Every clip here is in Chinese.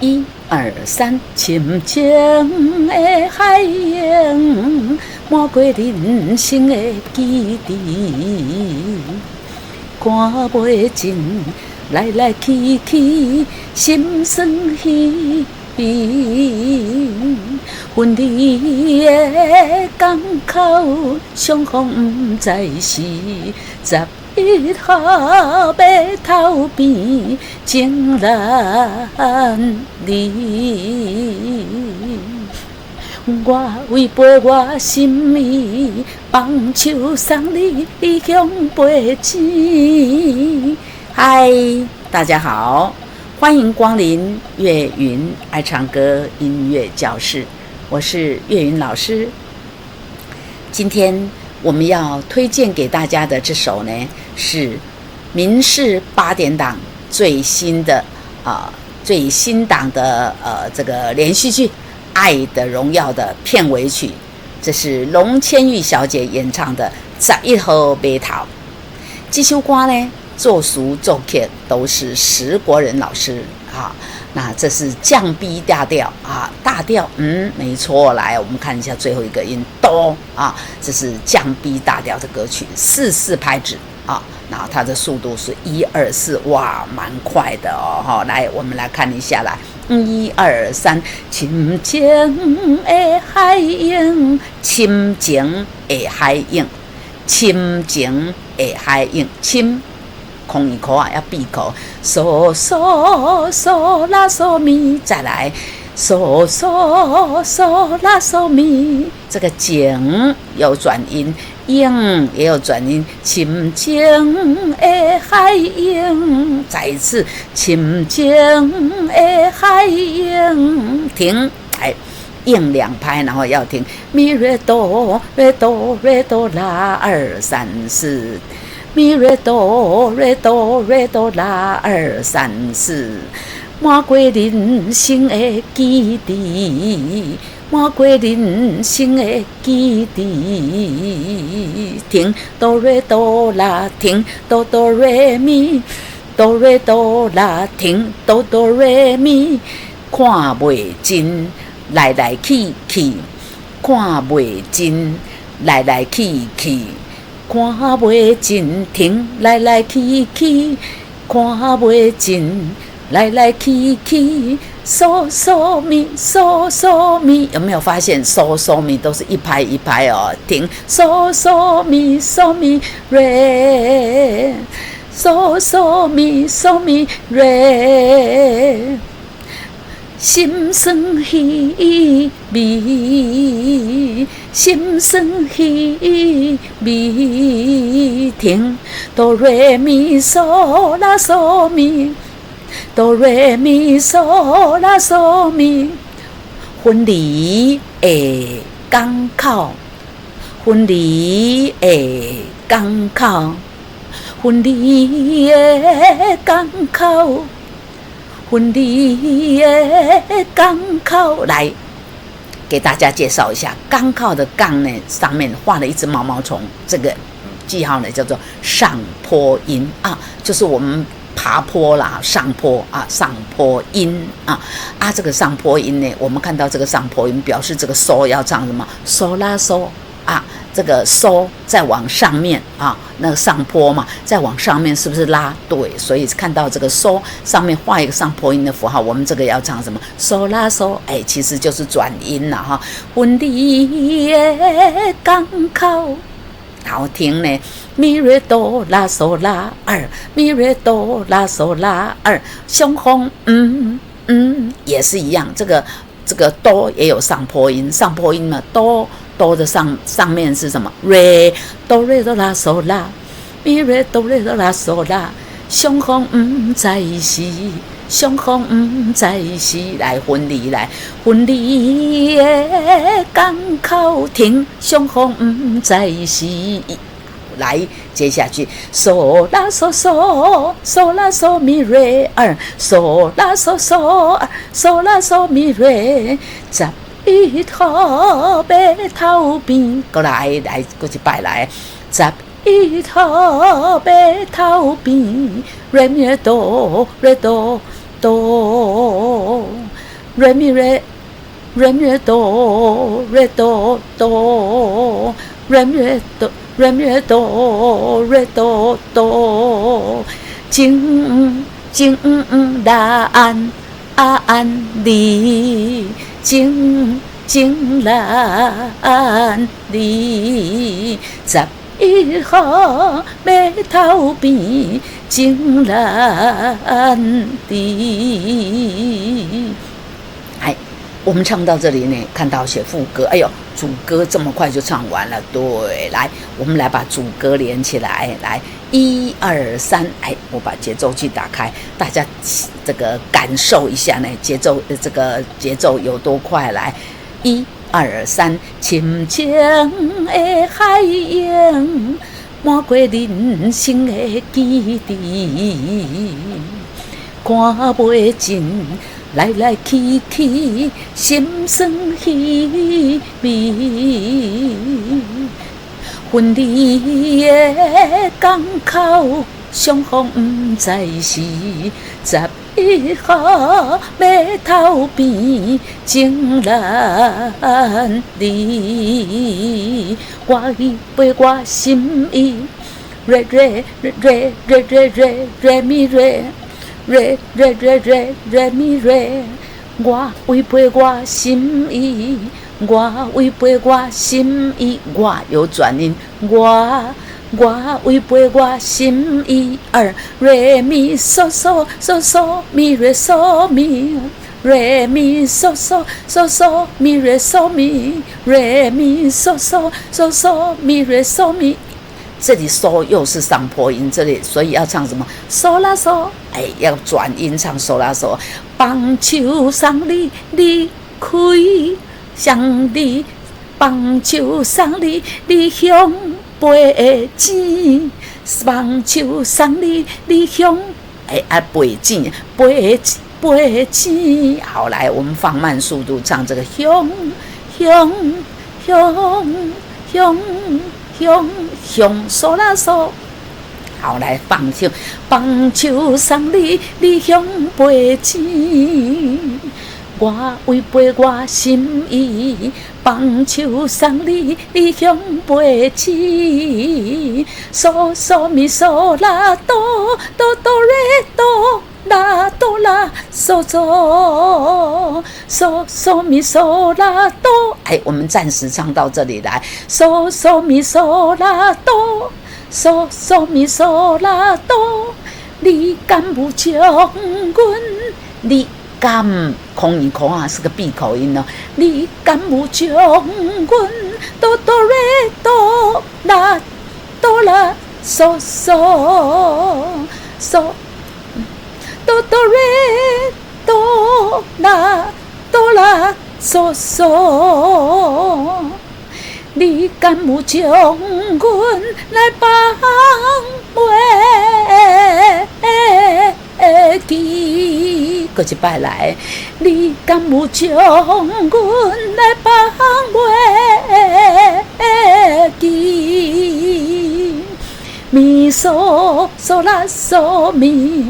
一二三，深情的海洋，漫过人生的基地，看袂尽，来来去去，心酸稀微。分离的港口，相逢不再是11号码头边，情难离。我违背我心意，放手送你向北京。嗨，大家好，欢迎光临岳云爱唱歌音乐教室，我是岳云老师。今天我们要推荐给大家的这首呢，是民视8点档最新档的这个连续剧《爱的荣耀》的片尾曲，这是龙千玉小姐演唱的11号码头。这首歌呢，作词作曲都是石国人老师啊。那这是降 B 大调啊，大调，没错。来，我们看一下最后一个音哆啊，这是降 B 大调的歌曲，4/4拍子啊。然后它的速度是1、2、4，哇，蛮快的哦。来，我们来看一下，来，1、2、3，深情的海洋，深情的海洋，深情的海洋，深。空一口啊，要闭口。嗦嗦嗦啦嗦咪，再来。嗦嗦嗦啦嗦咪，这个景有转音，影也有转音。深情的海洋，再一次，深情的海洋，停，来。硬2拍，然后要停。咪瑞哆瑞哆瑞哆啦2、3、4。咪瑞哆瑞哆瑞哆啦2、3、4，漫过人生的基地，漫过人生的基地。停哆瑞哆啦，停哆哆瑞咪，哆瑞哆啦，停哆哆瑞咪。看袂尽，来来去去，看袂尽，来来去去。看袂尽，停，来来去去，看袂尽，来来去去，嗦嗦咪，嗦嗦咪，有没有发现嗦嗦咪都是一拍一拍哦？停，嗦嗦咪，嗦咪瑞，嗦嗦咪，嗦咪瑞。心酸稀微，心酸稀微，停，哆瑞咪嗦啦嗦咪，哆瑞咪嗦啦嗦咪。分离的港口，分离的港口，分离的港口。分离的港口，来给大家介绍一下港口的港呢，上面画了一只毛毛虫，这个记号呢叫做上坡音啊，就是我们爬坡啦，上坡啊，上坡音啊，这个上坡音呢，我们看到这个上坡音表示这个嗦要唱什么？嗦啦嗦啊。这个嗦再往上面啊，那个上坡嘛，再往上面是不是拉？对，所以看到这个嗦上面画一个上坡音的符号，我们这个要唱什么？嗦啦嗦，其实就是转音啦哈。分离的港口，好听呢。咪瑞哆啦嗦啦2，咪瑞哆啦嗦啦2，相逢也是一样，这个哆也有上坡音，上坡音嘛，哆的上面是什么？瑞哆瑞哆啦嗦啦，咪瑞哆瑞哆啦嗦啦，相逢不再是，相逢不再是。来分离，来分离的港口，停，相逢不再是。来，接下去，嗦啦嗦嗦，嗦啦嗦咪瑞2，嗦啦嗦嗦，嗦啦嗦咪瑞11号码头边，过来，过一摆来，11号码头边，瑞咪哆瑞哆哆，瑞咪瑞，瑞咪哆，瑞哆哆，瑞咪哆，瑞咪哆，瑞哆哆，金兰安里，金兰里，十一号码头边，金兰里。哎，我们唱到这里呢，看到写副歌，哎呦，主歌这么快就唱完了。对，来，我们来把主歌连起来，来，1、2、3，哎，我把节奏器打开，大家这个感受一下呢，节奏有多快，来，1、2、3，深情的海洋，漫过人生的基地，看袂尽。来来去去，心酸稀微。分离的港口，相逢不再是。11号码头边，情难离。我已陪我心意，瑞咪瑞。瑞咪瑞，我违背我心意，我违背我心意，我有转音，我违背我心意。2瑞咪嗦嗦嗦嗦咪瑞嗦咪，瑞咪嗦嗦嗦嗦咪瑞嗦咪，瑞咪嗦嗦嗦嗦咪瑞嗦咪。这里嗦又是上坡音，这里所以要唱什么？嗦啦嗦，哎，要转音唱嗦啦嗦。棒球送你开，向你棒球送你向背钱，棒球送你向背钱背钱。好，来，我们放慢速度唱这个向。嗦啦嗦，好，来棒球送你向背钱，我违背我心意，棒球送你向背钱，嗦咪嗦啦哆哆哆瑞哆。啦哆啦嗦嗦嗦咪嗦啦哆，哎，我们暂时唱到这里来，嗦咪嗦啦哆，嗦咪嗦啦哆，你敢不将阮？你敢空音口啊，是个闭口音哦。你敢不将阮？哆哆瑞哆啦哆啦嗦嗦嗦。哆哆瑞哆啦嗦嗦，你敢不将阮来放袂记？搁一摆来，你敢不将阮来放袂记？咪嗦嗦啦嗦咪。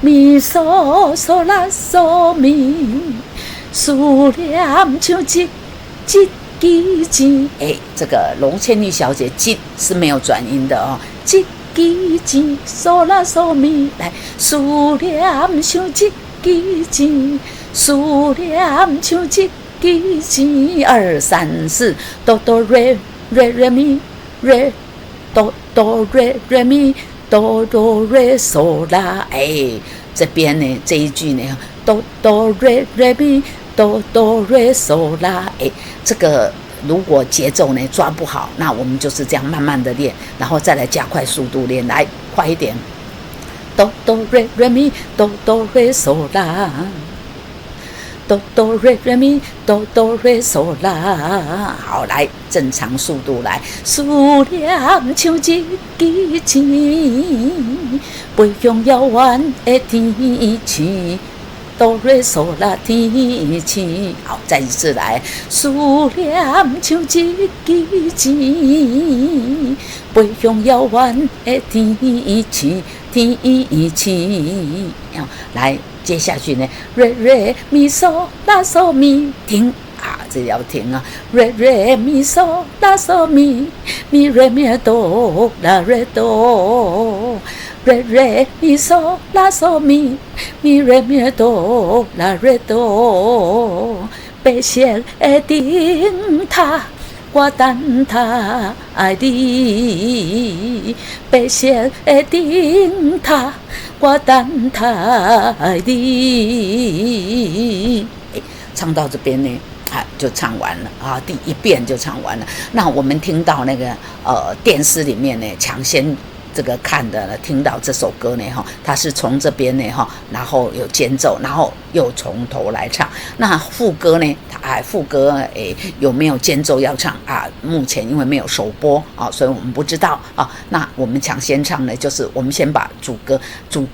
咪嗦嗦啦嗦咪，思念像一支箭。哎，这个龙千玉小姐箭是没有转音的哦，一支箭，嗦啦嗦咪，来，思念像一支箭，思念像一支箭。2、3、4，哆哆瑞咪，瑞哆哆瑞咪。哆哆瑞嗦啦，哎，这边呢这一句呢，哆哆瑞咪，哆哆瑞嗦啦，哎，这个如果节奏呢抓不好，那我们就是这样慢慢的练，然后再来加快速度练，来快一点，哆哆瑞咪，哆哆瑞嗦啦。哆哆瑞咪，哆哆瑞嗦啦，好，来正常速度来，思念像一支箭，飞向遥远的天际，哆哆瑞嗦啦天星。好，再一次来，思念像一支箭，飞向遥远的天星，天星。来，接下去呢，瑞瑞咪嗦啦嗦咪，停。这要停啊！瑞瑞咪嗦啦嗦咪，咪瑞咪哆啦瑞哆，瑞瑞咪嗦啦嗦咪，咪瑞咪哆啦瑞哆。白色的灯塔，我等待你。白色的灯塔，我等待你。唱到这边呢。就唱完了啊，第一遍就唱完了。那我们听到那个电视里面呢，抢先这个看的呢，听到这首歌呢，它是从这边呢，然后有间奏，然后又从头来唱。那副歌呢，副歌有没有间奏要唱啊？目前因为没有首播啊，所以我们不知道啊。那我们抢先唱呢，就是我们先把主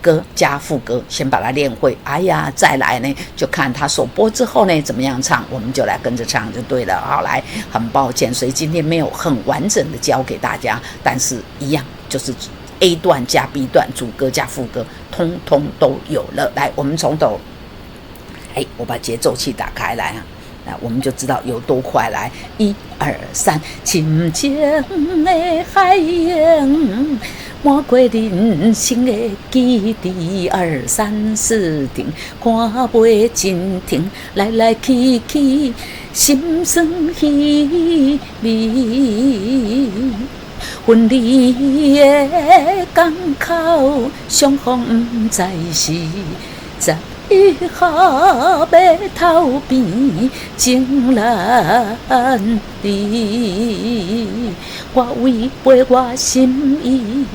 歌加副歌先把它练会。哎呀，再来呢，就看他首播之后呢怎么样唱，我们就来跟着唱就对了。好，来，很抱歉，所以今天没有很完整的教给大家，但是一样。就是 A 段加 B 段，主歌加副歌，通通都有了。来，我们从头，我把节奏器打开来啊，那我们就知道有多快。来，1、2、3，深情的海洋，漫过人生的基地，2、3、4停，看袂真停，来来去去，心酸稀微。分离的港口，双方不知是11号码头边情难离。我违背我心意，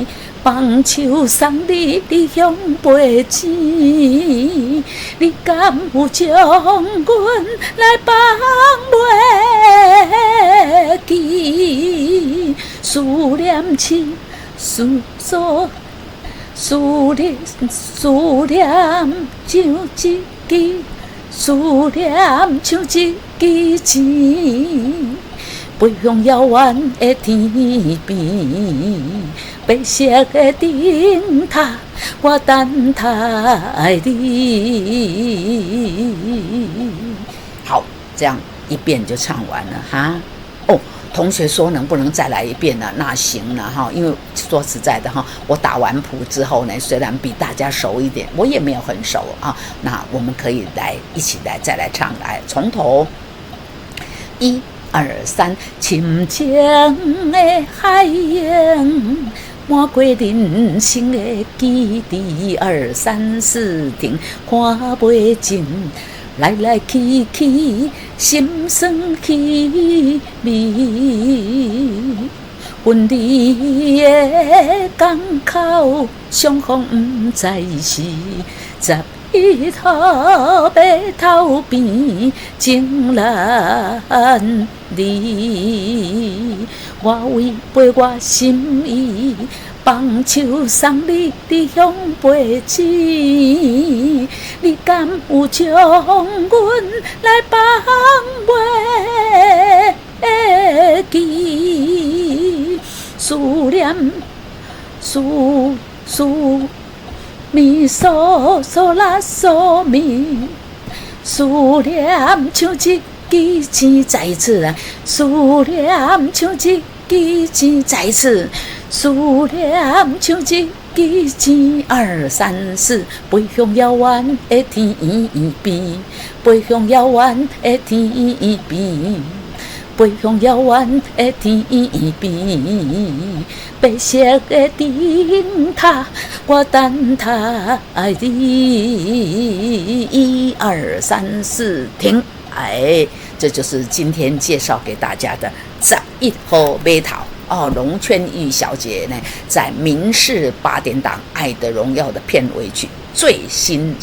放手送你理想陪钱，你敢有将阮来放袂记？思念情，思念像一支，思念像一支箭，飞向遥远的天边。白色的灯塔，我等待你。好，这样一遍就唱完了哈。哦，同学说能不能再来一遍呢？那行了哈，因为说实在的哈，我打完谱之后呢，虽然比大家熟一点，我也没有很熟啊。那我们可以一起来再来唱，来从头，1、2、3，深情的海洋，漫过人生的基地，2、3、4停，看袂尽，来来去去，心酸稀微。分离的港口，双方不知是11号码头边情难离。我违背我心意，放手送你理想陪钱，你敢有将阮来放袂记？思念咪嗦嗦啦嗦咪，思念像一支箭，再一次来，思念像一支箭，再一次，思念像一支箭，2、3、4，飞向遥远的天边，飞向遥远的天边，飞向遥远的天边。白色的灯塔，我等待你。1、2、3、4停。这就是今天介绍给大家的11号码头哦。龙圈玉小姐呢，在民视8点档《爱的荣耀》的片尾曲，最新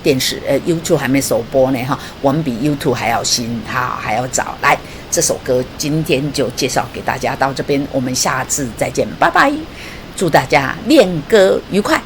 电视YouTube 还没首播呢哈，我们比 YouTube 还要新哈，还要早。来，这首歌今天就介绍给大家到这边，我们下次再见，拜拜！祝大家练歌愉快。